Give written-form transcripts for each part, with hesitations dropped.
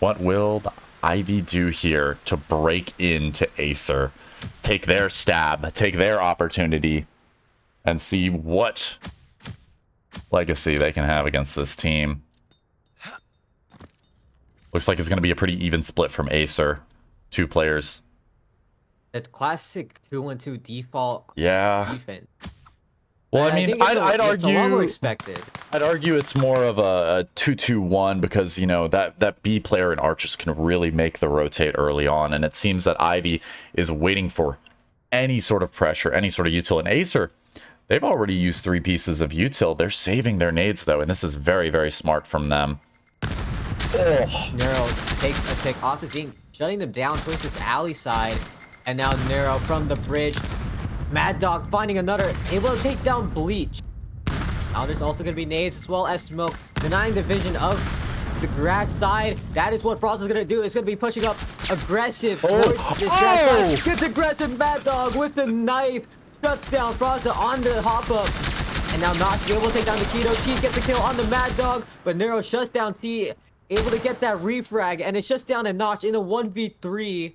What will the Ivy do here to break into Acer? Take their stab, take their opportunity, and see what legacy they can have against this team. Looks like it's going to be a pretty even split from Acer. 2 players. The classic 2-1-2 default defense. Well, I mean, I'd it's a lot more argue expected. I'd argue it's more of a 2-2-1 because, you know, that B player and Archers can really make the rotate early on, and it seems that Ivy is waiting for any sort of pressure, any sort of util. And Acer, they've already used 3 pieces of util. They're saving their nades, though, and this is very, very smart from them. Oh. Neuro takes a pick off the Zing, shutting them down towards this alley side. And now Neuro from the bridge. Mad Dog finding another, able to take down Bleach. Now there's also going to be nades as well as smoke, denying the vision of the grass side. That is what Frost is going to do. It's going to be pushing up aggressive towards this grass side. Gets aggressive, Mad Dog with the knife. Shuts down Frost on the hop up. And now Nox able to take down the Keto. T gets the kill on the Mad Dog, but Neuro shuts down T. Able to get that refrag, and it shuts down a Notch in a 1v3.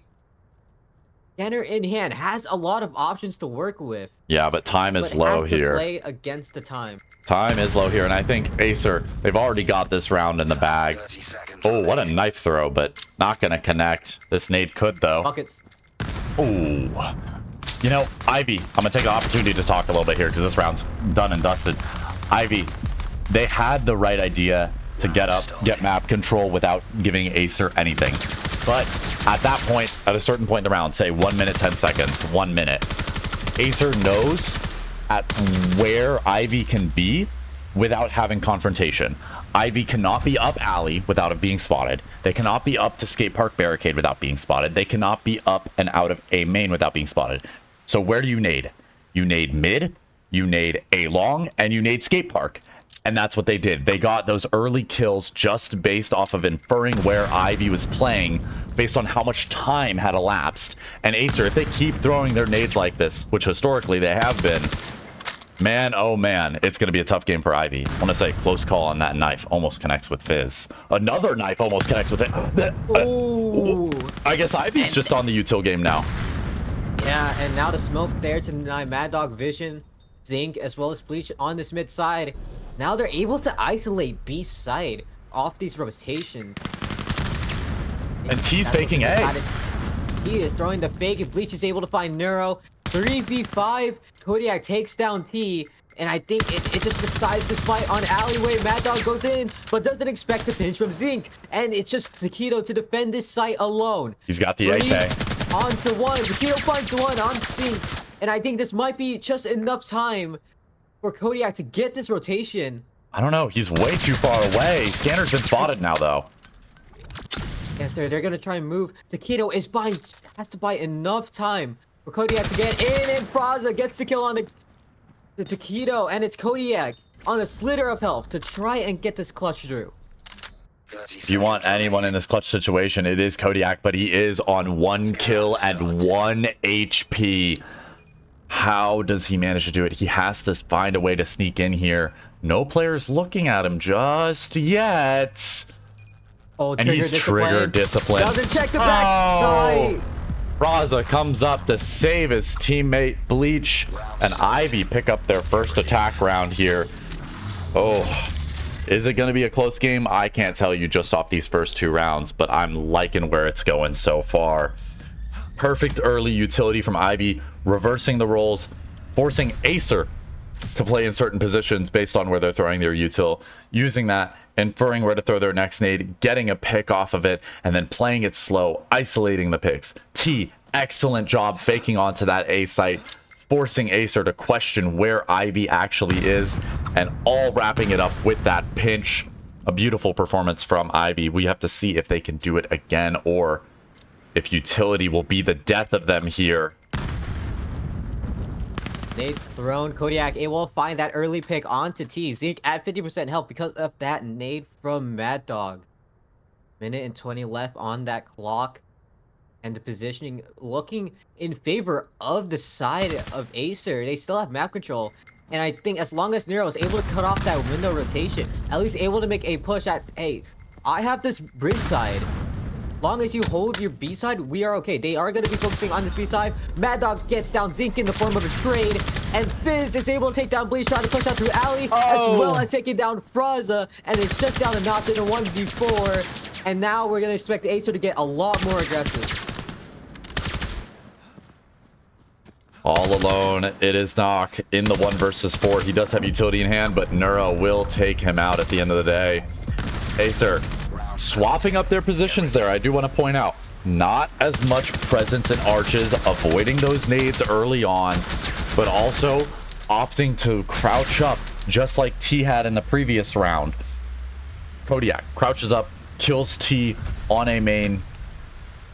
Scanner in hand has a lot of options to work with. Yeah, but time is low here. Play against the time. Time is low here, and I think Acer, they've already got this round in the bag. Oh, what a knife throw, but not going to connect. This nade could, though. Buckets. Oh. You know, Ivy, I'm going to take the opportunity to talk a little bit here because this round's done and dusted. Ivy, they had the right idea to get up, get map control without giving Acer anything. But at that point, at a certain point in the round, say 1 minute, 10 seconds, 1 minute, Acer knows at where Ivy can be without having confrontation. Ivy cannot be up alley without it being spotted. They cannot be up to skate park barricade without being spotted. They cannot be up and out of A main without being spotted. So where do you nade? You nade mid, you nade A long, and you nade skate park. And that's what they did. They got those early kills just based off of inferring where Ivy was playing based on how much time had elapsed. And Acer, if they keep throwing their nades like this, which historically they have been, man, oh man, it's going to be a tough game for Ivy. I want to say close call on that knife. Almost connects with Fizz. Another knife almost connects with it. Ooh. I guess Ivy's just on the util game now. Yeah, and now the smoke there to deny Mad Dog vision, Zinc, as well as Bleach on this mid side. Now they're able to isolate B side off these rotations. And T's faking A. T is throwing the fake, and Bleach is able to find Neuro. 3v5, Kodiak takes down T, and I think it just decides this fight on alleyway. Mad Dog goes in, but doesn't expect the pinch from Zinc, and it's just Taquito to defend this site alone. He's got the AK. On to one, Taquito finds one on Zinc, and I think this might be just enough time for Kodiak to get this rotation. I don't know. He's way too far away. Scanner's been spotted now, though. Yes, they're gonna try and move. Taquito has to buy enough time for Kodiak to get in, and Fraza gets the kill on the Taquito, and it's Kodiak on a slitter of health to try and get this clutch through. If you want anyone in this clutch situation, it is Kodiak, but he is on 1 kill and 1 HP. How does he manage to do it? He has to find a way to sneak in here. No player's looking at him just yet. Oh, and he's trigger discipline. Doesn't check the backside. Raza comes up to save his teammate Bleach, and Ivy pick up their first attack round here. Oh, is it going to be a close game? I can't tell you just off these first 2 rounds, but I'm liking where it's going so far. Perfect early utility from Ivy, reversing the roles, forcing Acer to play in certain positions based on where they're throwing their util, using that, inferring where to throw their next nade, getting a pick off of it, and then playing it slow, isolating the picks. T, excellent job faking onto that A site, forcing Acer to question where Ivy actually is, and all wrapping it up with that pinch. A beautiful performance from Ivy. We have to see if they can do it again, or if utility will be the death of them here. Nade thrown. Kodiak able to find that early pick onto T. Zeke at 50% health because of that nade from Mad Dog. Minute and 20 left on that clock. And the positioning looking in favor of the side of Acer. They still have map control. And I think as long as Nero is able to cut off that window rotation, at least able to make a push at, hey, I have this bridge side. long as you hold your B side, we are okay. They are going to be focusing on this B side. Mad Dog gets down Zink in the form of a trade, and Fizz is able to take down Bleach, trying to push out through Alley, as well as taking down Fraza, and it's just down a notch in a 1v4, and now we're going to expect Acer to get a lot more aggressive. All alone, it is Nock in the 1 versus 4. He does have utility in hand, but Neuro will take him out at the end of the day. Acer swapping up their positions there, I do want to point out. Not as much presence in arches, avoiding those nades early on, but also opting to crouch up, just like T had in the previous round. Kodiak crouches up, kills T on A main,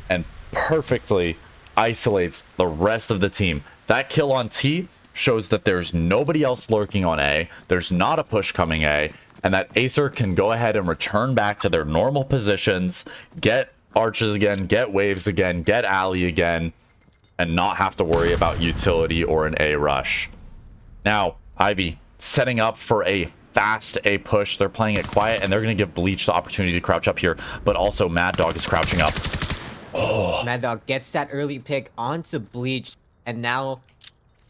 and perfectly isolates the rest of the team. That kill on T shows that there's nobody else lurking on A, there's not a push coming A, and that Acer can go ahead and return back to their normal positions, get arches again, get waves again, get alley again, and not have to worry about utility or an A rush. Now, Ivy setting up for a fast A push. They're playing it quiet, and they're going to give Bleach the opportunity to crouch up here, but also Mad Dog is crouching up. Oh. Mad Dog gets that early pick onto Bleach, and now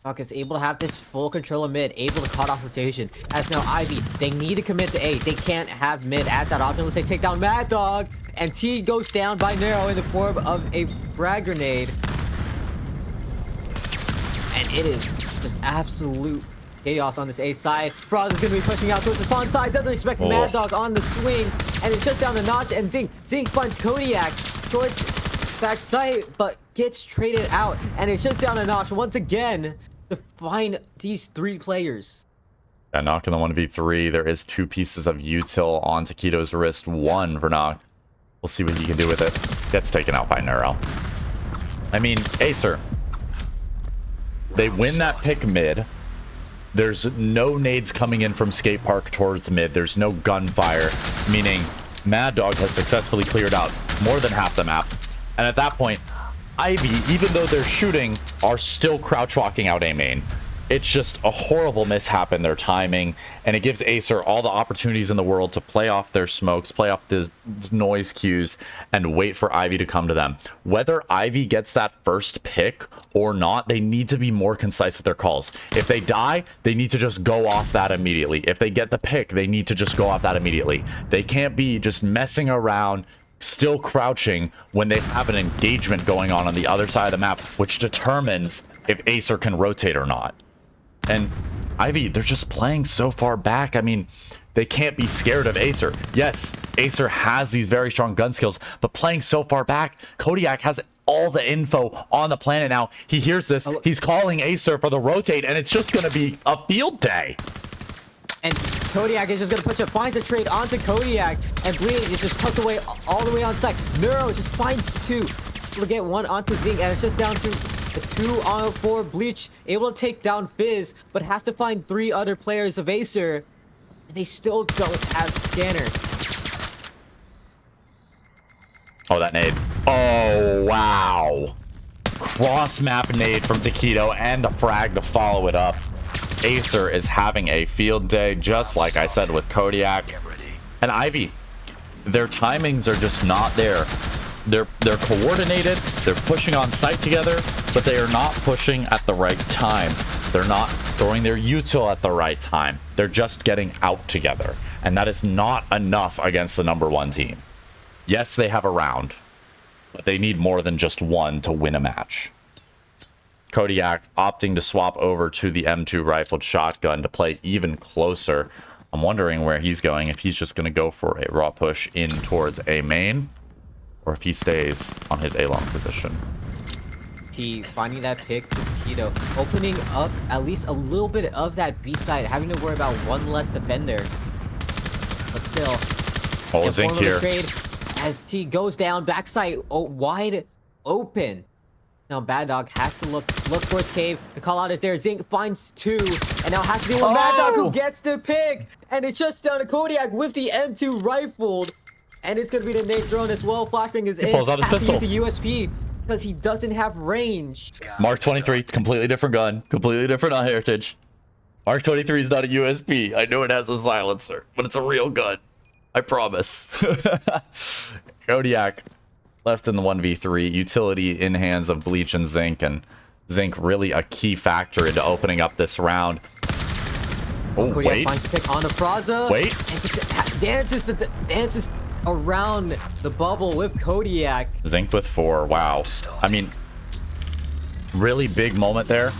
Dog is able to have this full control of mid, able to cut off rotation. As now Ivy, they need to commit to A. They can't have mid as that option. Let's say take down Mad Dog, and T goes down by Nero in the form of a frag grenade. And it is just absolute chaos on this A side. Frost is going to be pushing out towards the spawn side. Doesn't expect Mad Dog on the swing, and it's just down a notch. And Zink finds Kodiak towards back sight, but gets traded out, and it's just down a notch once again to find these 3 players. Yeah, Nock in the 1v3. There is 2 pieces of util on Taquito's wrist. 1 for Nock. We'll see what he can do with it. Gets taken out by Neuro. I mean, Acer, they win that pick mid. There's no nades coming in from skate park towards mid. There's no gunfire, meaning Mad Dog has successfully cleared out more than half the map. And at that point, Ivy, even though they're shooting, are still crouch walking out A main. It's just a horrible mishap in their timing, and it gives Acer all the opportunities in the world to play off their smokes, play off the noise cues, and wait for Ivy to come to them. Whether Ivy gets that first pick or not, they need to be more concise with their calls. If they die, they need to just go off that immediately. If they get the pick, they need to just go off that immediately. They can't be just messing around, still crouching when they have an engagement going on the other side of the map, which determines if Acer can rotate or not. And Ivy, they're just playing so far back. I mean, they can't be scared of Acer. Yes, Acer has these very strong gun skills, but playing so far back, Kodiak has all the info on the planet now. He hears this, he's calling Acer for the rotate, and it's just going to be a field day. And Kodiak is just going to push up, finds a trade onto Kodiak, and Bleeding is just tucked away all the way on site. Neuro just finds 2. We'll get 1 onto Zing, and it's just down to the 2 on 4. Bleach able to take down Fizz, but has to find 3 other players of Acer, and they still don't have the scanner. Oh, that nade. Oh, wow. Cross map nade from Taquito and a frag to follow it up. Acer is having a field day, just like I said with Kodiak. And Ivy, their timings are just not there. They're coordinated, they're pushing on site together, but they are not pushing at the right time. They're not throwing their util at the right time. They're just getting out together. And that is not enough against the #1 team. Yes, they have a round, but they need more than just 1 to win a match. Kodiak opting to swap over to the M2 rifled shotgun to play even closer. I'm wondering where he's going, if he's just going to go for a raw push in towards A main, or if he stays on his A long position. T finding that pick to Taquito, opening up at least a little bit of that B side, having to worry about 1 less defender. But still, Oh, Zink here. Trade as T goes down, backside wide open. Now Mad Dog has to look towards cave. The call out is there. Zink finds 2, and now has to be with Mad Dog who gets the pick, and it's just down to Kodiak with the M2 rifled, and it's gonna be the nade thrown as well. Flashbang is in. Pulls out his pistol. The USP because he doesn't have range. Mark 23, completely different gun, completely different on heritage. Mark 23 is not a USP. I know it has a silencer, but it's a real gun. I promise. Kodiak left in the 1v3. Utility in hands of Bleach and Zinc, and Zinc really a key factor into opening up this round. Oh, Kodiak wait. finds the pick on the Fraza. Wait. And just dances around the bubble with Kodiak. Zinc with 4. Wow. I mean, really big moment there.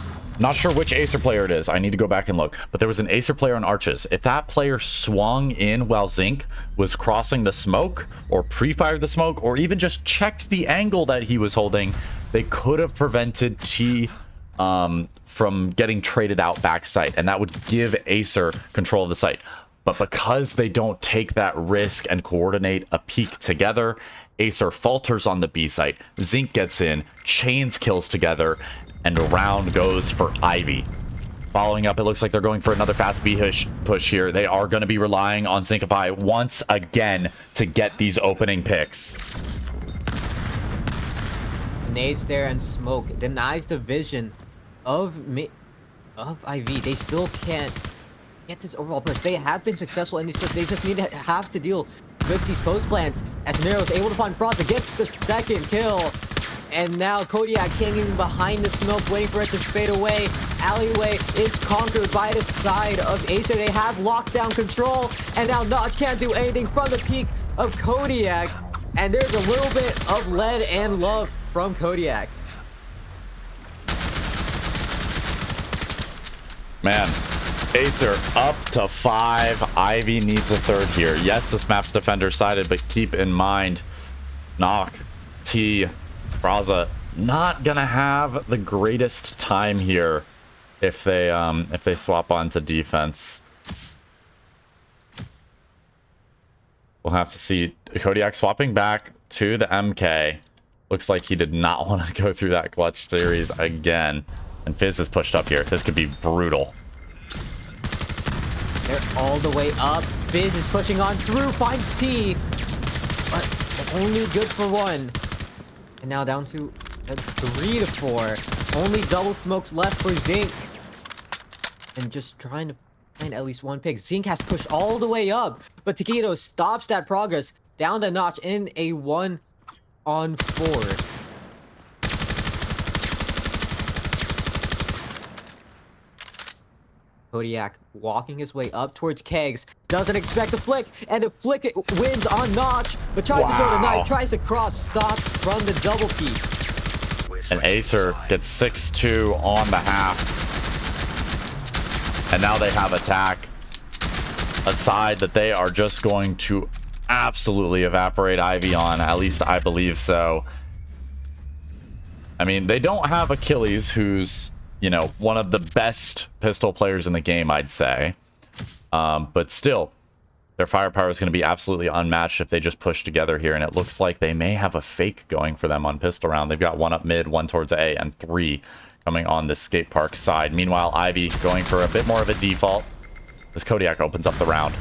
Not sure which Acer player it is. I need to go back and look. But there was an Acer player on Arches. If that player swung in while Zinc was crossing the smoke, or pre-fired the smoke, or even just checked the angle that he was holding, they could have prevented T from getting traded out backside, and that would give Acer control of the site. But because they don't take that risk and coordinate a peek together, Acer falters on the B site. Zinc gets in, chains kills together, and a round goes for Ivy. Following up, it looks like they're going for another fast B push here. They are going to be relying on Zinkify once again to get these opening picks. Nades there and smoke denies the vision of IV. They still can't get this overall push. They have been successful in these pushes. They just have to deal with these post plants. As Nero is able to find Frost, gets the second kill. And now Kodiak hanging behind the smoke, waiting for it to fade away. Alleyway is conquered by the side of Acer. They have lockdown control. And now Notch can't do anything from the peak of Kodiak. And there's a little bit of lead and love from Kodiak. Man, Acer up to 5. Ivy needs a third here. Yes, this map's defender sided, but keep in mind, Knock, T, Fraza not gonna have the greatest time here if they swap onto defense. We'll have to see. Kodiak swapping back to the MK. Looks like he did not want to go through that clutch series again. And Fizz is pushed up here. This could be brutal. They're all the way up. Fizz is pushing on through, finds T. But only good for 1. And now down to 3 to 4. Only double smokes left for Zinc. And just trying to find at least 1 pick. Zinc has pushed all the way up. But Taquito stops that progress. Down to Notch in a 1-on-4. Kodiak walking his way up towards Kegs. Doesn't expect the flick, and the flick wins on Notch, but tries to throw the knife, tries to cross, stopped from the double peak. And Acer gets 6-2 on the half. And now they have attack. A side that they are just going to absolutely evaporate Ivy on. At least I believe so. I mean, they don't have Achilles, who's, you know, one of the best pistol players in the game, I'd say. But still, their firepower is going to be absolutely unmatched if they just push together here. And it looks like they may have a fake going for them on pistol round. They've got 1 up mid, 1 towards A, and 3 coming on the skate park side. Meanwhile, Ivy going for a bit more of a default as Kodiak opens up the round.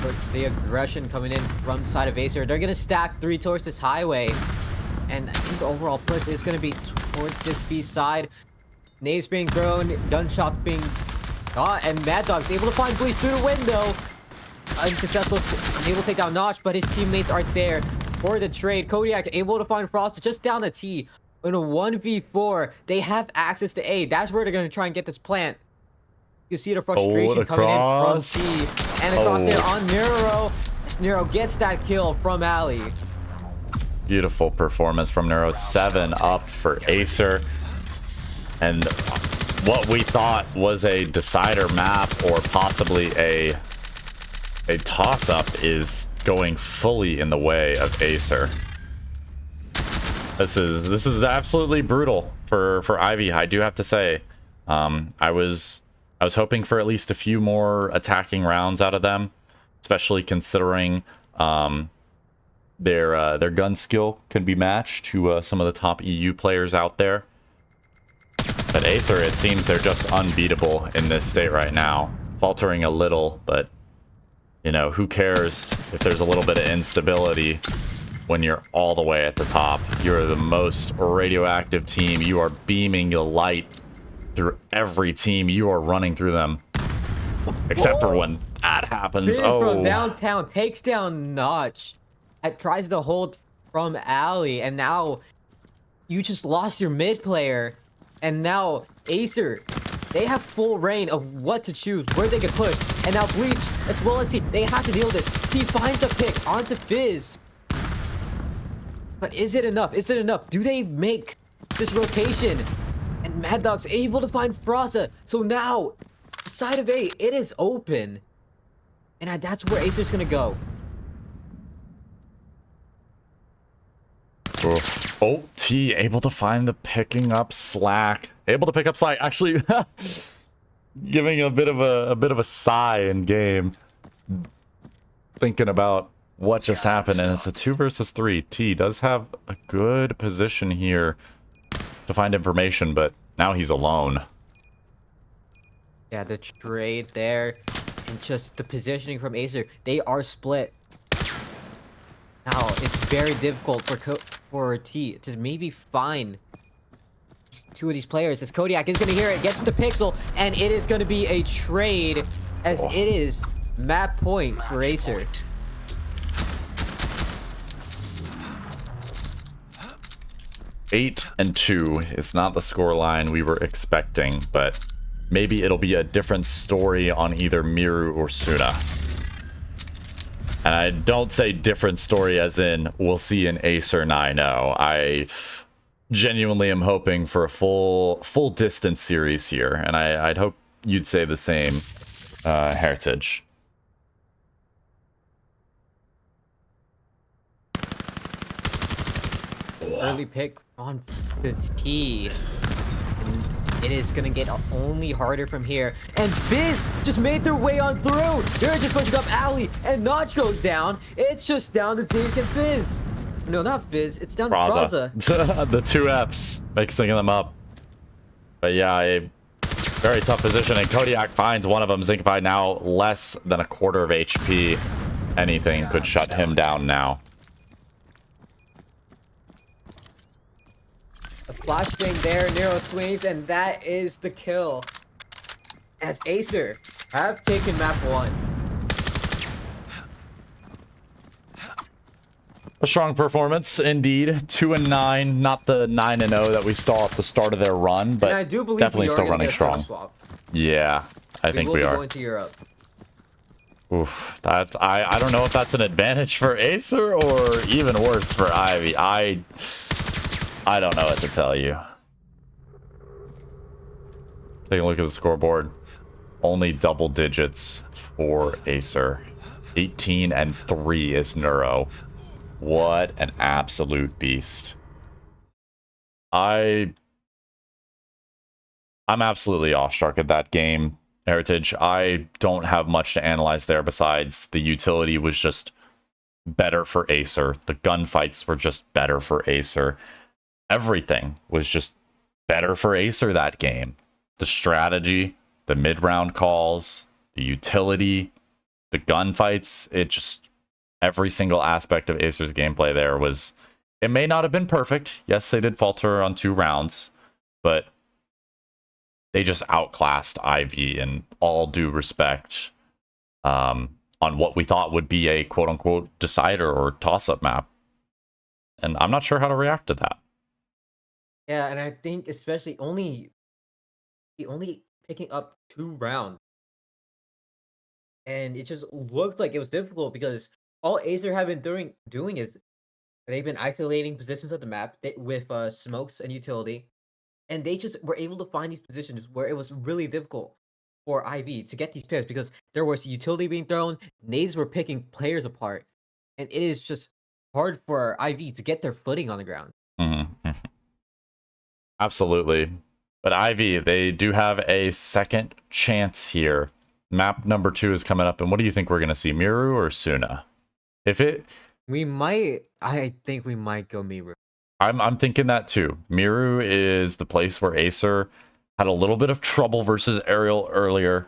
But the aggression coming in from the side of Acer. They're going to stack 3 towards this highway. And I think the overall push is going to be towards this B side. Nades being thrown, gunshots being got, and Mad Dog's able to find Bleach through the window. Unsuccessful, able to take down Notch, but his teammates aren't there for the trade. Kodiak able to find Frost just down the T. In a 1v4, they have access to A. That's where they're going to try and get this plant. You see the frustration coming in from T. And across there on Nero. As Nero gets that kill from Ali. Beautiful performance from Nero. 7 up for Acer. And what we thought was a decider map or possibly a toss-up is going fully in the way of Acer. This is absolutely brutal for Ivy, I do have to say. I was hoping for at least a few more attacking rounds out of them, especially considering their gun skill can be matched to some of the top EU players out there. But Acer, it seems they're just unbeatable in this state right now. Faltering a little, but you know, who cares if there's a little bit of instability when you're all the way at the top. You're the most radioactive team. You are beaming the light through every team. You are running through them. Except for when that happens. Fizz from downtown takes down Notch. tries to hold from Ali, and now you just lost your mid player, and now Acer, they have full reign of what to choose, where they can push, and now Bleach, as well as they have to deal with this. He finds a pick onto Fizz. But is it enough? Is it enough? Do they make this rotation? And Mad Dog's able to find Fraza. So now, side of A, it is open. And that's where Acer's gonna go. Oof. Oh, T able to find the picking up slack. Able to pick up slack. Actually, giving a bit of a sigh in game. Thinking about what just happened, and it's a 2 versus 3. T does have a good position here to find information, but now he's alone. Yeah, the trade there, and just the positioning from Acer. They are split. Now, it's very difficult for T to maybe find two of these players, as Kodiak is going to hear it, gets the pixel, and it is going to be a trade, as it is map point for Acer. Eight and 2 is not the scoreline we were expecting, but maybe it'll be a different story on either Miru or Suna. And I don't say different story as in we'll see an Acer 9-0. I genuinely am hoping for a full distance series here, and I'd hope you'd say the same, Heritage. Early pick on the T. And it is gonna get only harder from here. And Fizz just made their way on through. They're just pushing up Ali, and Notch goes down. It's just down to Zeke and Fizz. No, not Fizz. It's down to Fraza. The 2 Fs, mixing them up. But yeah, a very tough position, and Kodiak finds one of them. Zinkified now less than a quarter of HP. Anything could shut him down now. A flashbang there, Nero swings, and that is the kill. As Acer have taken map 1. A strong performance, indeed. 2 and 9, not the 9 and 0 that we saw at the start of their run, but I do believe definitely still running strong. Yeah, I think we are. Going to Europe. Oof, I don't know if that's an advantage for Acer or even worse for Ivy. I don't know what to tell you. Take a look at the scoreboard. Only double digits for Acer. 18 and 3 is Neuro. What an absolute beast. I'm absolutely awestruck at that game, Heritage. I don't have much to analyze there besides the utility was just better for Acer. The gunfights were just better for Acer. Everything was just better for Acer that game. The strategy, the mid-round calls, the utility, the gunfights, every single aspect of Acer's gameplay there was... It may not have been perfect. Yes, they did falter on 2 rounds, but they just outclassed Ivy in all due respect on what we thought would be a quote-unquote decider or toss-up map. And I'm not sure how to react to that. Yeah, and I think especially only picking up 2 rounds. And it just looked like it was difficult because all Acer have been doing is they've been isolating positions of the map with smokes and utility. And they just were able to find these positions where it was really difficult for IV to get these picks because there was utility being thrown, nades were picking players apart. And it is just hard for IV to get their footing on the ground. Mm-hmm. Absolutely. But Ivy, they do have a second chance here. Map number 2 is coming up, and what do you think we're going to see, Miru or Suna? I think we might go Miru. I'm thinking that too. Miru is the place where Acer had a little bit of trouble versus Aerial earlier.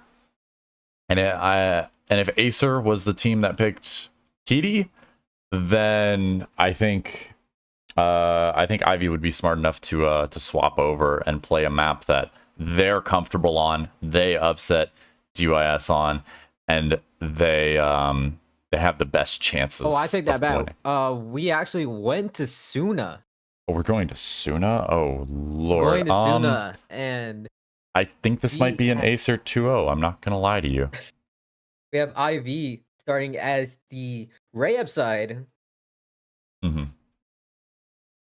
And if Acer was the team that picked Kitty, then I think Ivy would be smart enough to swap over and play a map that they're comfortable on. They upset DYS on, and they they have the best chances. Oh, I take that of back. winning. We actually went to Suna. Oh, we're going to Suna? Oh, Lord. Going to Suna, and I think this might be an Acer 2-0. I'm not going to lie to you. we have IV starting as the Rayab side. Mm-hmm.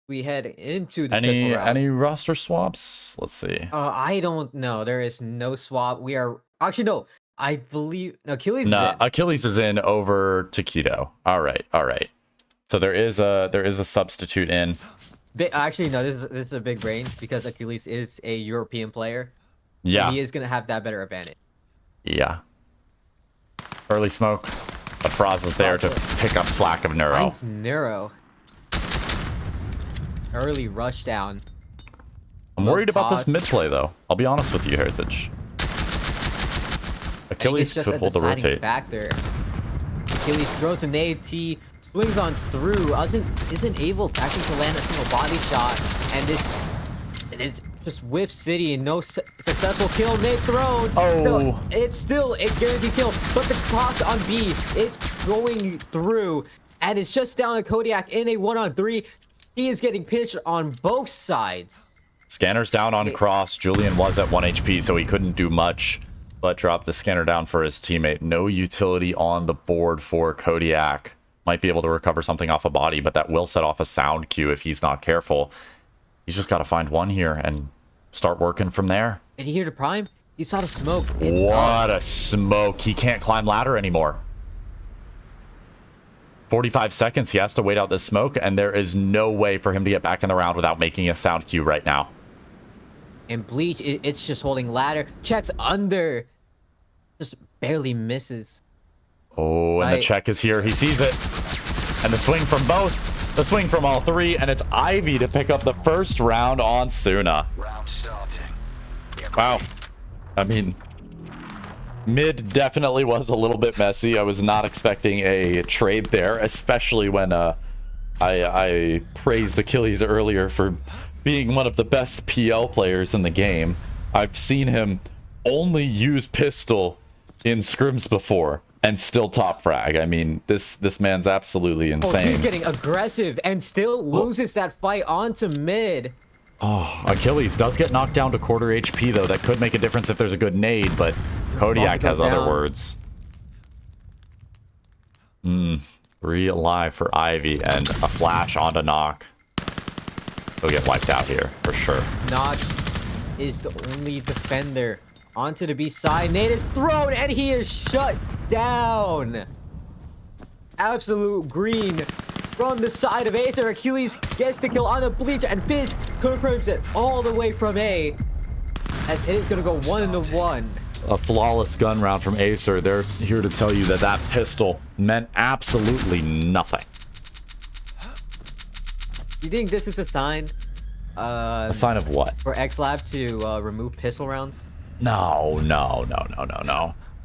We head into the special round. Any roster swaps? Let's see. I don't know. There is no swap. We are actually no. I believe Achilles is in. Achilles is in over Taquito. All right. So there is a substitute in. Actually, no. This is a big range because Achilles is a European player. Yeah. And he is gonna have that better advantage. Yeah. Early smoke, but Froz is there to pick up slack of Neuro. Finds Neuro. Early rush down. I'm worried about this mid play though. I'll be honest with you, Heritage. Achilles could pull the rotate. Back there. Achilles throws an AT, swings on through, isn't able to actually land a single body shot, and it's just whiff city and no successful kill. Nade thrown. Oh, so it's still a guaranteed kill, but the cross on B is going through, and it's just down to Kodiak in a 1-on-3. He is getting pinched on both sides. Scanner's down on cross. Julian was at 1 HP, so he couldn't do much, but dropped the scanner down for his teammate. No utility on the board for Kodiak. Might be able to recover something off a body, but that will set off a sound cue if he's not careful. He's just got to find one here and start working from there. Did you hear the prime? He saw the smoke. What a smoke. He can't climb ladder anymore. 45 seconds. He has to wait out this smoke, and there is no way for him to get back in the round without making a sound cue right now. And Bleach, it's just holding ladder. Checks under. Just barely misses. Oh, and the check is here. He sees it. And the swing from both. The swing from all three, and it's Ivy to pick up the first round on Suna. Round starting. Wow. I mean, mid definitely was a little bit messy. I was not expecting a trade there, especially when I praised Achilles earlier for being one of the best PL players in the game. I've seen him only use pistol in scrims before and still top frag. I mean, this man's absolutely insane. Oh, he's getting aggressive and still loses that fight onto mid. Oh, Achilles does get knocked down to quarter HP, though. That could make a difference if there's a good nade, but Kodiak has other words. 3 alive for Ivy, and a flash onto Knock. He'll get wiped out here, for sure. Notch is the only defender. Onto the B side. Nade is thrown, and he is shut down. Absolute green from the side of Acer. Achilles gets the kill on the Bleach, and Fizz confirms it all the way from A, as it is going to go 1-1. A flawless gun round from Acer. They're here to tell you that that pistol meant absolutely nothing. You think this is a sign? A sign of what? For AEXLAB to remove pistol rounds? No.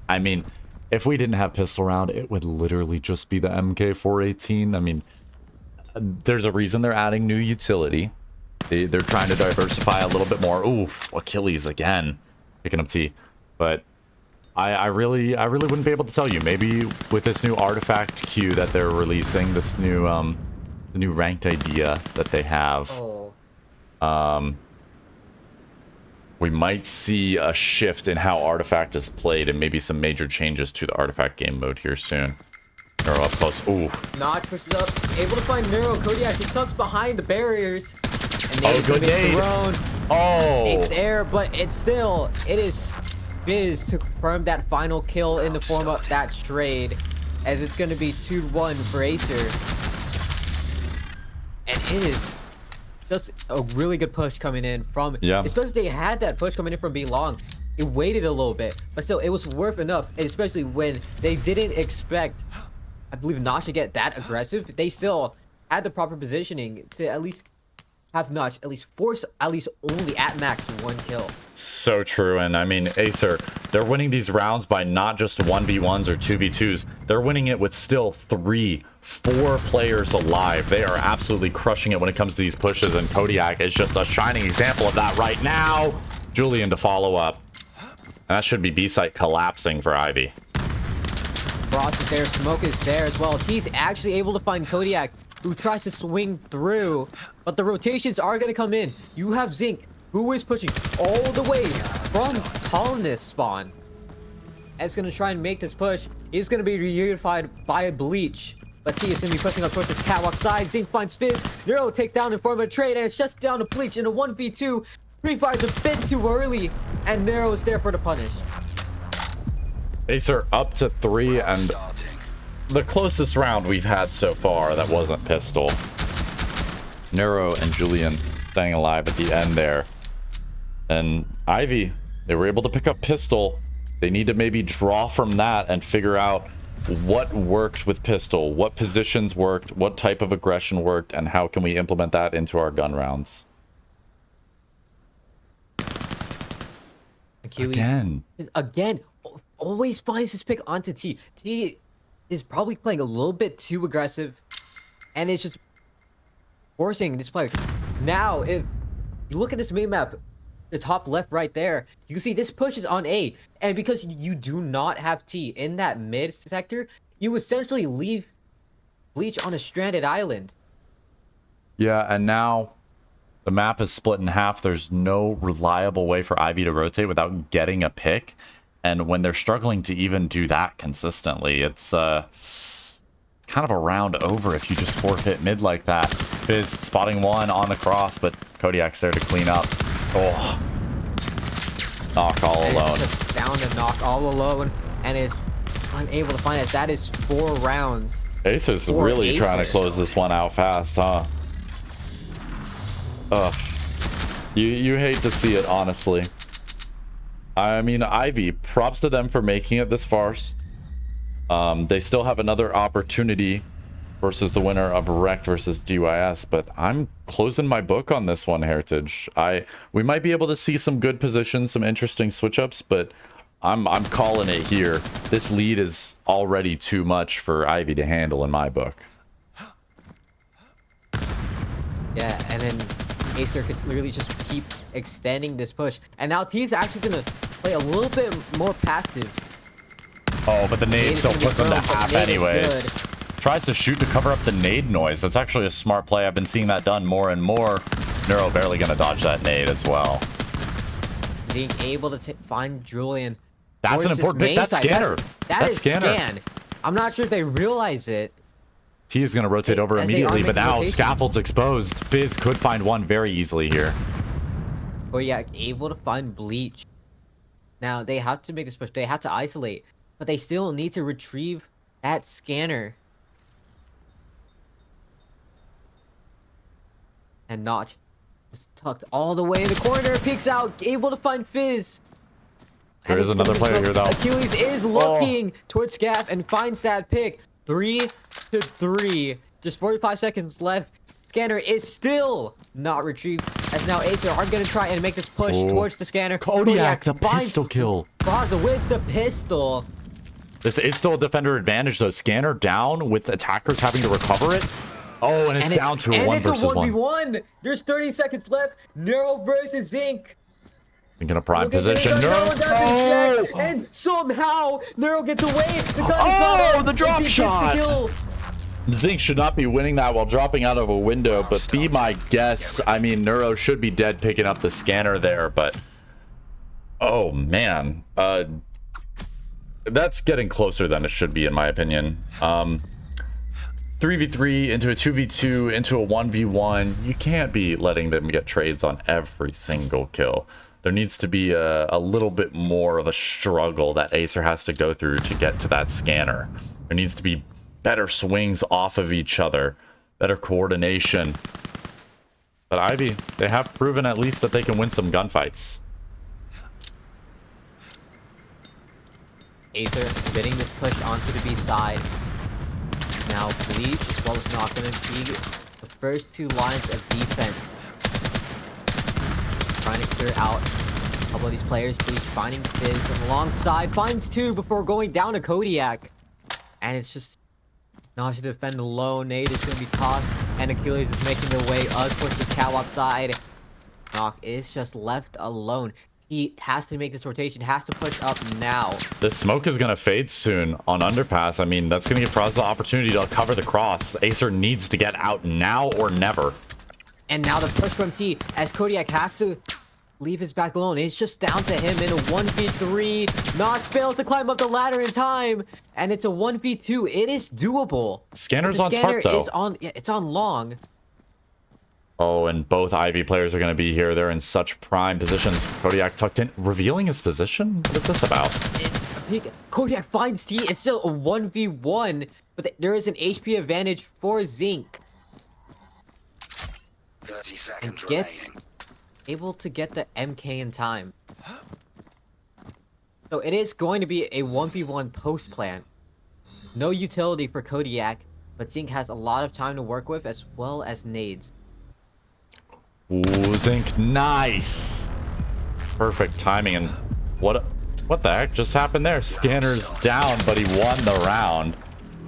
I mean, if we didn't have pistol round, it would literally just be the MK418. I mean, there's a reason they're adding new utility. They're trying to diversify a little bit more. Ooh, Achilles again, picking up T. But I really wouldn't be able to tell you. Maybe with this new artifact queue that they're releasing, this new the new ranked idea that they have. We might see a shift in how Artifact is played and maybe some major changes to the Artifact game mode here soon. Neuro up close. Ooh. Notch pushes up, able to find Neuro. Kodiak just tucks behind the barriers. And good nade. Oh. It's there, but it is Biz to confirm that final kill in the form of that trade, as it's going to be 2-1 for Acer. And it is just a really good push coming in from, especially they had that push coming in from B-Long. It waited a little bit, but still it was worth enough, especially when they didn't expect, I believe, Notch to get that aggressive. They still had the proper positioning to at least have Notch at least force only at max 1 kill. So true. And I mean, Acer, they're winning these rounds by not just 1v1s or 2v2s. They're winning it with still 3, 4 players alive. They are absolutely crushing it when it comes to these pushes, and Kodiak is just a shining example of that right now. Julian to follow up. And that should be B-site collapsing for Ivy. But Frost is there, Smoke is there as well. He's actually able to find Kodiak, who tries to swing through, but the rotations are going to come in. You have Zinc, who is pushing all the way from Colonist spawn. And it's going to try and make this push. He's going to be reunified by a Bleach. But T is going to be pushing up towards this catwalk side. Zinc finds Fizz. Neuro takes down in form of a trade, and it's just down to Bleach in a 1v2. Pre-fire's a bit too early, and Neuro is there for the punish. Acer up to 3, and the closest round we've had so far that wasn't pistol. Neuro and Julian staying alive at the end there. And Ivy, they were able to pick up pistol. They need to maybe draw from that and figure out what worked with pistol, what positions worked, what type of aggression worked, and how can we implement that into our gun rounds. Achilles again always finds his pick onto T. T is probably playing a little bit too aggressive, and it's just forcing this player. 'Cause now, if you look at this main map, the top left right there, you can see this push is on A, and because you do not have T in that mid sector, you essentially leave Bleach on a stranded island. Yeah, and now the map is split in half. There's no reliable way for Ivy to rotate without getting a pick, and when they're struggling to even do that consistently, it's kind of a round over if you just forfeit mid like that. Fizz spotting one on the cross, but Kodiak's there to clean up. Oh, Knock all alone. It's just down to Knock all alone, and is unable to find it. That is 4 rounds. Acer's really trying to close this one out fast, huh? Ugh. You hate to see it, honestly. I mean, Ivy, props to them for making it this far. They still have another opportunity versus the winner of Rect versus DYS, but I'm closing my book on this one, Heritage. We might be able to see some good positions, some interesting switch-ups, but I'm calling it here. This lead is already too much for Ivy to handle in my book. Yeah, and then Acer could literally just keep extending this push. And now T is actually going to play a little bit more passive. Oh, but the nade still puts him to half anyways. Tries to shoot to cover up the nade noise. That's actually a smart play. I've been seeing that done more and more. Neuro barely going to dodge that nade as well. Being able to find Julian. That's an important pick. That's Scanner. That is Scan. I'm not sure if they realize it. T is going to rotate over immediately, but now Scaffold's exposed. Fizz could find one very easily here. Oh yeah, able to find Bleach. Now, they have to make this push. They have to isolate, but they still need to retrieve that Scanner. And Notch is tucked all the way in the corner, peeks out, able to find Fizz. There is another player here, though. Achilles is looking towards Scaff and finds that pick. 3-3. Just 45 seconds left. Scanner is still not retrieved, as now Acer are going to try and make this push towards the Scanner. Kodiak, the pistol kill. Baza with the pistol. This is still a defender advantage, though. Scanner down with attackers having to recover it. Oh, and it's down to a 1 versus 1. And it's a 1v1. There's 30 seconds left. Neuro versus Zinc. In a prime position. No! And somehow Neuro gets away. The drop shot! Zinc should not be winning that while dropping out of a window, but be my guess. I mean, Neuro should be dead picking up the Scanner there, but... Oh, man. That's getting closer than it should be, in my opinion. 3v3 into a 2v2 into a 1v1. You can't be letting them get trades on every single kill. There needs to be a little bit more of a struggle that Acer has to go through to get to that Scanner. There needs to be better swings off of each other, better coordination. But Ivy, they have proven at least that they can win some gunfights. Acer getting this push onto the B side. Now Bleach as well is not going to be the first 2 lines of defense. Trying to clear out a couple of these players. Bleach finding Fizz on the long side. Finds 2 before going down to Kodiak. And it's just not to defend alone. Nade is going to be tossed. And Achilles is making their way up towards this catwalk side. Knock is just left alone. He has to make this rotation, has to push up now. This smoke is going to fade soon on underpass. I mean, that's going to give Frost the opportunity to cover the cross. Acer needs to get out now or never. And now the push from T, as Kodiak has to leave his back alone. It's just down to him in a 1v3. Notch fails to climb up the ladder in time. And it's a 1v2. It is doable. Scanner's the on scanner tarp, though. is on, yeah, it's on long. Oh, and both Ivy players are going to be here. They're in such prime positions. Kodiak tucked in, revealing his position? What is this about? Kodiak finds T. It's still a 1v1. But there is an HP advantage for Zinc. 30 seconds And gets remaining. able to get the MK in time. So it is going to be a 1v1 post plan. No utility for Kodiak, but Zinc has a lot of time to work with as well as nades. Ooh, Zinc, nice! Perfect timing, and what the heck just happened there? Scanner's down, but he won the round.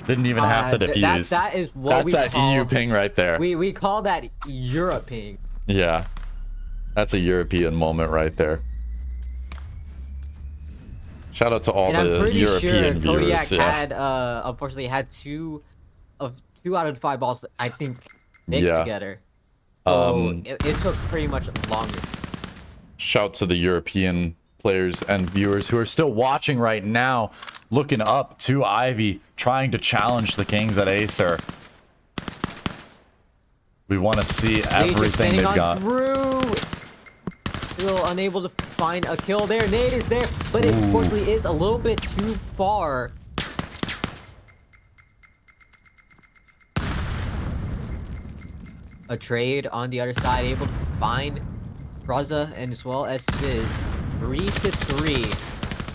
Didn't even have to defuse. That is what we That's that call, EU ping right there. We call that Europe ping. Yeah. That's a European moment right there. Shout out to all And I'm the pretty European sure Kodiak viewers. Yeah. had, unfortunately, had two out of the 5 balls, I think, nicked Yeah. together. So it took pretty much longer. Shout to the European players and viewers who are still watching right now, looking up to Ivy, trying to challenge the Kings at Acer. We want to see everything they've got. Through. Still unable to find a kill there. Nade is there, but it unfortunately is a little bit too far. A trade on the other side, able to find Raza and as well as Fizz. 3-3.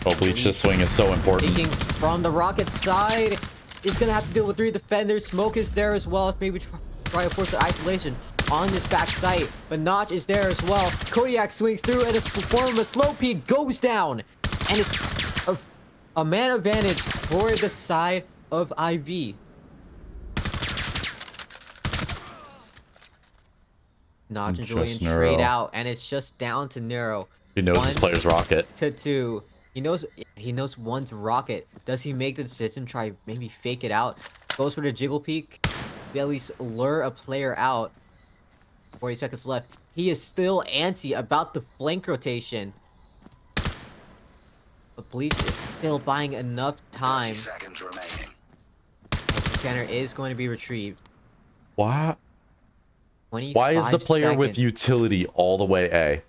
Oh, Bleach, this swing is so important. Taking from the Rocket side, is gonna have to deal with 3 defenders. Smoke is there as well. Maybe try to force the isolation on this back site, but Notch is there as well. Kodiak swings through, and a form of a slow peek goes down, and it's a man advantage for the side of IV. Notch and Julian trade out, and it's just down to Nero. He knows his player's rocket. 1-2. He knows one's rocket. Does he make the decision? Try maybe fake it out. Goes for the jiggle peek. Maybe at least lure a player out. 40 seconds left. He is still antsy about the flank rotation. But Bleach is still buying enough time. 30 seconds remaining. The scanner is going to be retrieved. Why? 25 Why is the player with seconds. utility all the way A?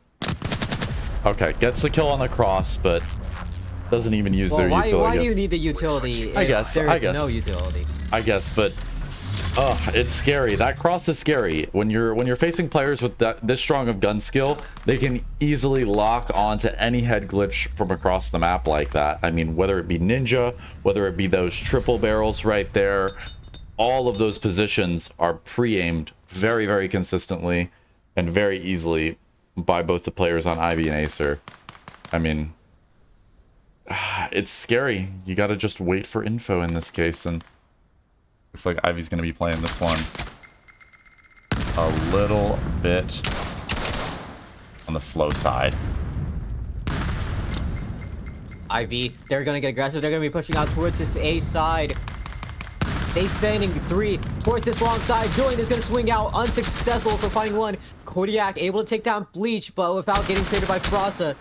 Okay, gets the kill on the cross, but doesn't even use their utility. Why do you need the utility I if guess, there's no utility? I guess, but it's scary. That cross is scary. When you're facing players with this strong of gun skill, they can easily lock onto any head glitch from across the map like that. I mean, whether it be Ninja, whether it be those triple barrels right there, all of those positions are pre-aimed very, very consistently and very easily by both the players on Ivy and Acer. I mean, it's scary. You gotta just wait for info in this case, and looks like Ivy's gonna be playing this one a little bit on the slow side. IV, they're gonna get aggressive. They're gonna be pushing out towards this A side. They sending 3 towards this long side. Julian is gonna swing out, unsuccessful for finding one. Kodiak able to take down Bleach, but without getting traded by Frossa.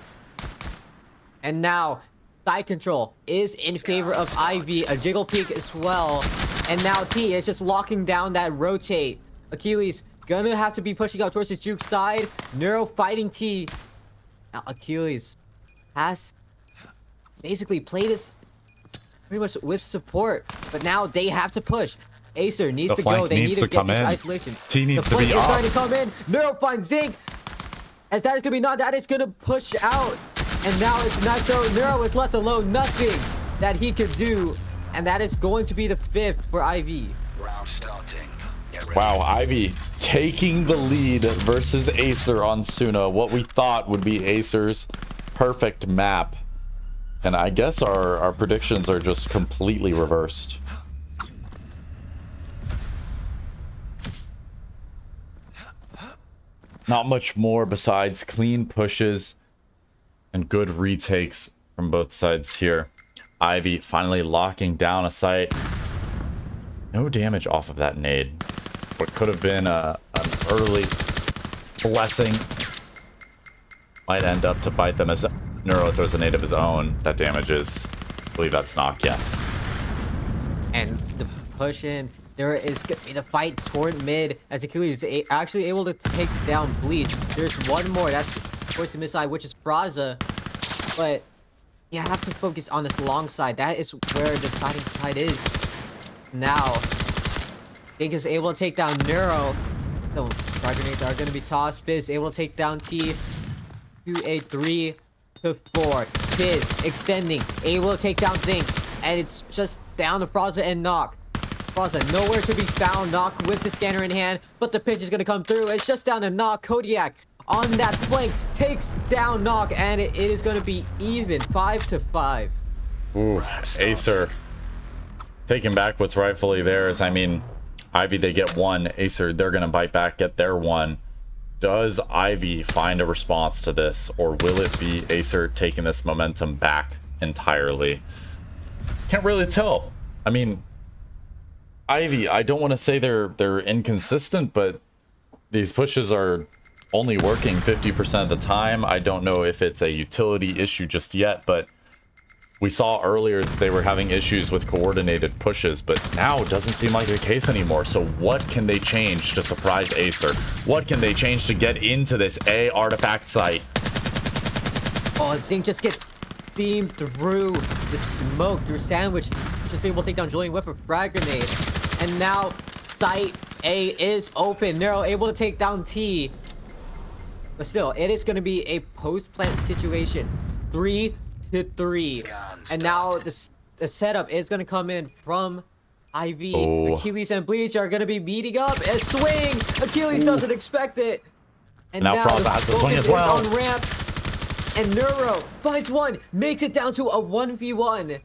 And now, side control is in favor of Ivy. A jiggle peek as well. And now T is just locking down that rotate. Achilles gonna have to be pushing out towards the juke side. Neuro fighting T. Now Achilles has basically played this pretty much with support, but now they have to push. Acer needs The to go. flank They needs need to to get come this in. isolation. T needs the to be flank is off. starting to come in. Neuro finds Zinc. As that is gonna be not, that is gonna push out. And now it's Nitro. Neuro is left alone. Nothing that he could do. And that is going to be the 5th for IV. Round starting. Get ready. Wow, Ivy taking the lead versus Acer on Suna. What we thought would be Acer's perfect map. And I guess our predictions are just completely reversed. Not much more besides clean pushes And good retakes from both sides here. Ivy finally locking down a site. No damage off of that nade. What could have been an early blessing might end up to bite them as Neuro throws a nade of his own. That damages. I believe that's knock, yes. And the push in, there is the fight toward mid as Achilles is actually able to take down Bleach. There's one more, that's Poison Missile, which is Braza. But you have to focus on this long side. That is where the deciding side is. Now, Dink is able to take down Neuro. So, frag grenades are going to be tossed. Fizz able to take down T. 2-8-3 to 4. Fizz extending, able to take down Zinc. And it's just down to Fraza and Knock. Fraza nowhere to be found. Knock with the scanner in hand, but the pitch is going to come through. It's just down to Knock. Kodiak on that flank takes down Knock, and it is going to be even 5-5. Ooh, Acer taking back what's rightfully theirs. I mean, Ivy, they get one. Acer, they're going to bite back, get their one. Does Ivy find a response to this, or will it be Acer taking this momentum back entirely? Can't really tell. I mean, Ivy, I don't want to say they're inconsistent, but these pushes are only working 50% of the time. I don't know if it's a utility issue just yet, but we saw earlier that they were having issues with coordinated pushes, but now it doesn't seem like the case anymore. So what can they change to surprise Acer? What can they change to get into this A artifact site? Oh, Zinc just gets beamed through the smoke, through Sandwich. Just able to take down Julian with a frag grenade. And now site A is open. Nero able to take down T. But still, it is going to be a post-plant situation. 3-3. And now the setup is going to come in from IV. Oh. Achilles and Bleach are going to be meeting up. A swing! Achilles doesn't expect it. And Now Fraza has to swing as well. On ramp. And Neuro finds one. Makes it down to a 1v1.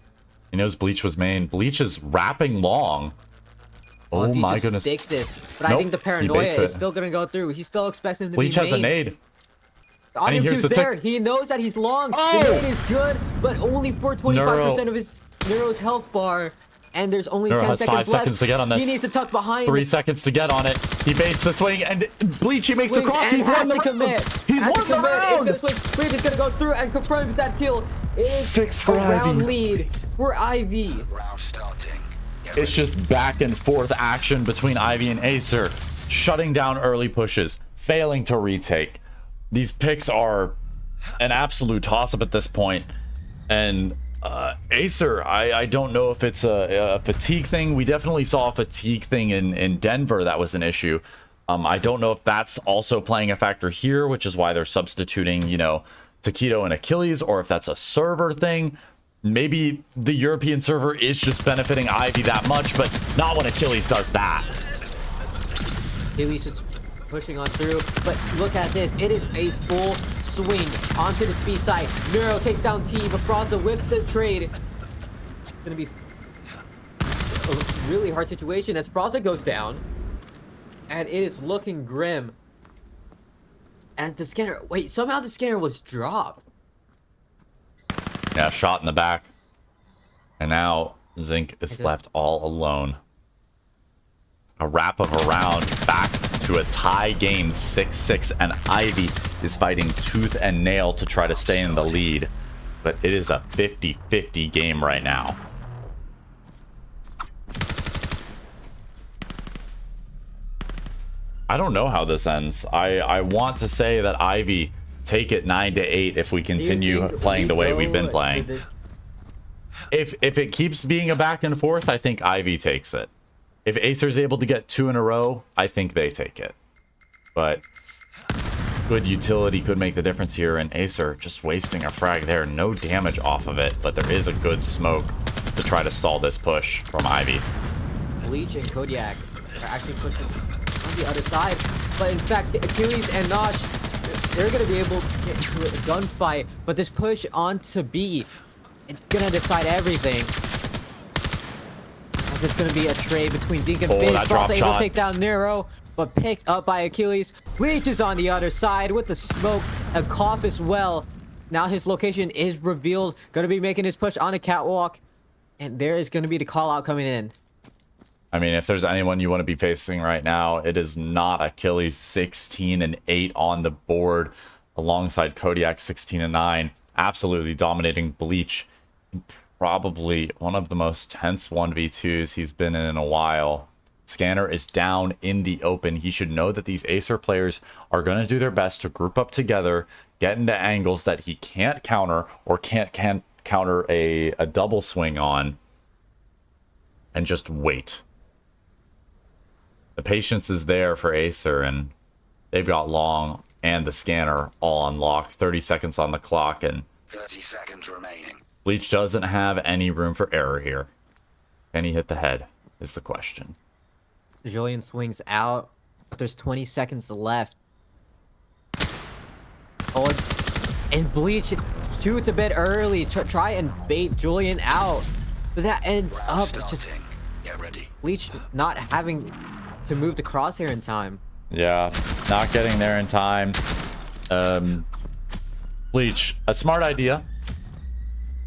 He knows Bleach was main. Bleach is wrapping long. Well, Oh if he my just goodness. stakes this. But I Nope, think the he paranoia baits is it. still going to go through. He still expects him to Bleach be has a main. nade. On And he him hears two's the there. tick. He knows that he's long. Oh! The nade is good, but only for 25% Neuro. of his Neuro's health bar. And there's only Neuro 10 has 5 seconds left. seconds to get on this. He needs to tuck behind. 3 seconds to get on it. He baits the swing, and Bleach, he makes the Swings cross. and He's won has the to round. commit. He's Has to won the commit. It's round. gonna swing. Bleach is gonna go through and confirms that kill. It is 6 a for round Ivy. lead for Ivy. Round starting. Get It's just back and forth action between Ivy and Acer, shutting down early pushes, failing to retake. These picks are an absolute toss-up at this point. And Acer, I don't know if it's a fatigue thing. We definitely saw a fatigue thing in Denver that was an issue. I don't know if that's also playing a factor here, which is why they're substituting, you know, Taquito and Achilles, or if that's a server thing. Maybe the European server is just benefiting Ivy that much, but not when Achilles does that. Achilles just pushing on through, but look at this. It is a full swing onto the B side. Neuro takes down T, but Fraza with the trade. It's gonna be a really hard situation as Fraza goes down, and it is looking grim. And the scanner, wait, somehow the scanner was dropped. Yeah, shot in the back. And now Zinc is just- left all alone. A wrap of a round back to a tie game 6-6, and Ivy is fighting tooth and nail to try to stay in the lead. But it is a 50-50 game right now. I don't know how this ends. I want to say that Ivy take it 9-8 if we continue playing the way we've been playing. If it keeps being a back and forth, I think Ivy takes it. If Acer's able to get 2 in a row, I think they take it. But good utility could make the difference here, and Acer just wasting a frag there. No damage off of it, but there is a good smoke to try to stall this push from Ivy. Bleach and Kodiak are actually pushing on the other side, but in fact, Achilles and Nosh, they're gonna be able to get into a gunfight, but this push onto B, it's gonna decide everything. As it's gonna be a trade between Zeke and Fizz. That drop Able to shot. take down Nero, but picked up by Achilles. Bleach is on the other side with the smoke, a cough as well. Now his location is revealed. Gonna be making his push on a catwalk. And there is gonna be the call out coming in. I mean, if there's anyone you want to be facing right now, it is not Achilles. 16-8 on the board alongside Kodiak 16-9. Absolutely dominating Bleach. Probably one of the most tense 1v2s he's been in a while. Scanner is down in the open. He should know that these Acer players are going to do their best to group up together, get into angles that he can't counter or can't counter a double swing on, and just wait. The patience is there for Acer, and they've got Long and the Scanner all on lock. 30 seconds on the clock, and 30 seconds remaining. Bleach doesn't have any room for error here. Can he hit the head is the question. Julian swings out, but there's 20 seconds left. Oh, and Bleach shoots a bit early to try and bait Julian out. But that ends Round up just starting. Get ready. Bleach not having to move the crosshair in time. Yeah, not getting there in time. Bleach, a smart idea.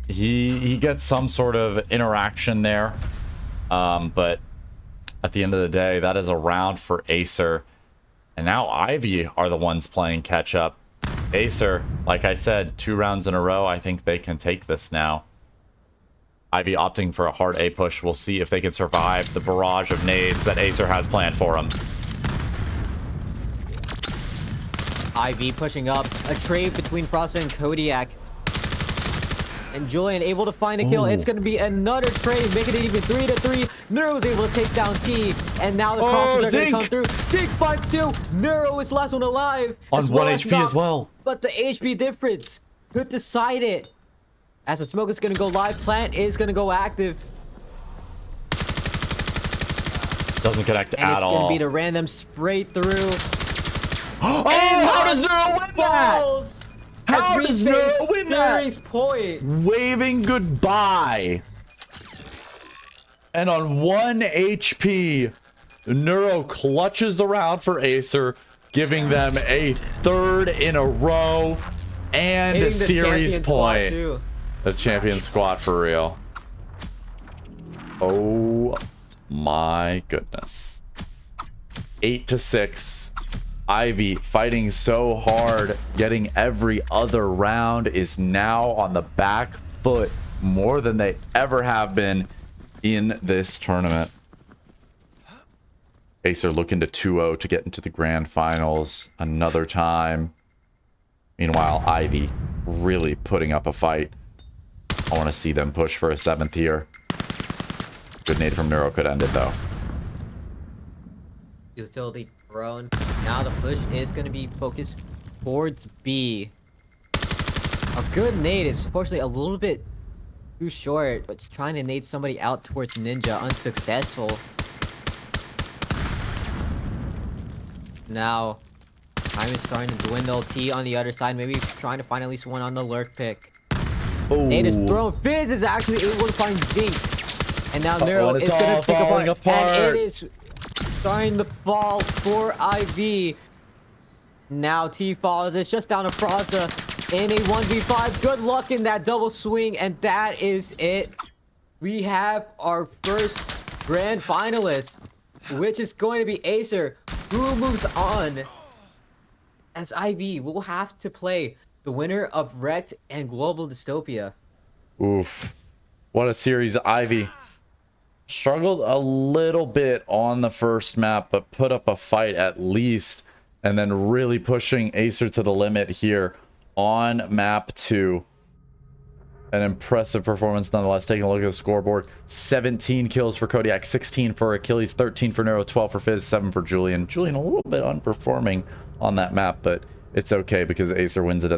He gets some sort of interaction there, but at the end of the day, that is a round for Acer, and now Ivy are the ones playing catch up. Acer, like I said, 2 rounds in a row. I think they can take this now. Ivy opting for a hard A push. We'll see if they can survive the barrage of nades that Acer has planned for them. Ivy pushing up. A trade between Frost and Kodiak. And Julian able to find a kill. Ooh. It's going to be another trade, making it even 3-3. Neuro's able to take down T. And now the crosses are going to come through. Zink finds 2. Neuro is last one alive. On 1 HP as well. But the HP difference could decide it. As the smoke is going to go live, plant is going to go active. Doesn't connect And at it's all. going to be the random spray through. Oh, how does Neuro win that? Balls! How As does we face Neuro win that? Fury's point. Waving goodbye. And on 1 HP, Neuro clutches around for Acer, giving them a 3rd in a row and Hitting a the series champion squad, point. too. The champion squad for real. Oh my goodness. 8-6. Ivy fighting so hard, getting every other round, is now on the back foot more than they ever have been in this tournament. Acer looking to 2-0 to get into the grand finals another time. Meanwhile, Ivy really putting up a fight. I want to see them push for a 7th here. Good nade from Neuro could end it though. Utility drone. Now the push is going to be focused towards B. A good nade is fortunately a little bit too short, but it's trying to nade somebody out towards Ninja, unsuccessful. Now, time is starting to dwindle. T on the other side, maybe trying to find at least one on the lurk pick. Oh. Nade is thrown. Fizz is actually able to find Zink. And now Neuro it's is going all to pick falling apart. And apart. it is starting to fall for IV. Now T falls. It's just down to Fraza in a 1v5. Good luck in that double swing. And that is it. We have our first grand finalist, which is going to be Acer, who moves on. As IV will have to play the winner of Wrecked and Global Dystopia. Oof. What a series. Ivy struggled a little bit on the first map, but put up a fight at least. And then really pushing Acer to the limit here on map 2. An impressive performance nonetheless. Taking a look at the scoreboard. 17 kills for Kodiak, 16 for Achilles, 13 for Neuro, 12 for Fizz, 7 for Julian. Julian a little bit underperforming on that map, but it's okay because Acer wins it at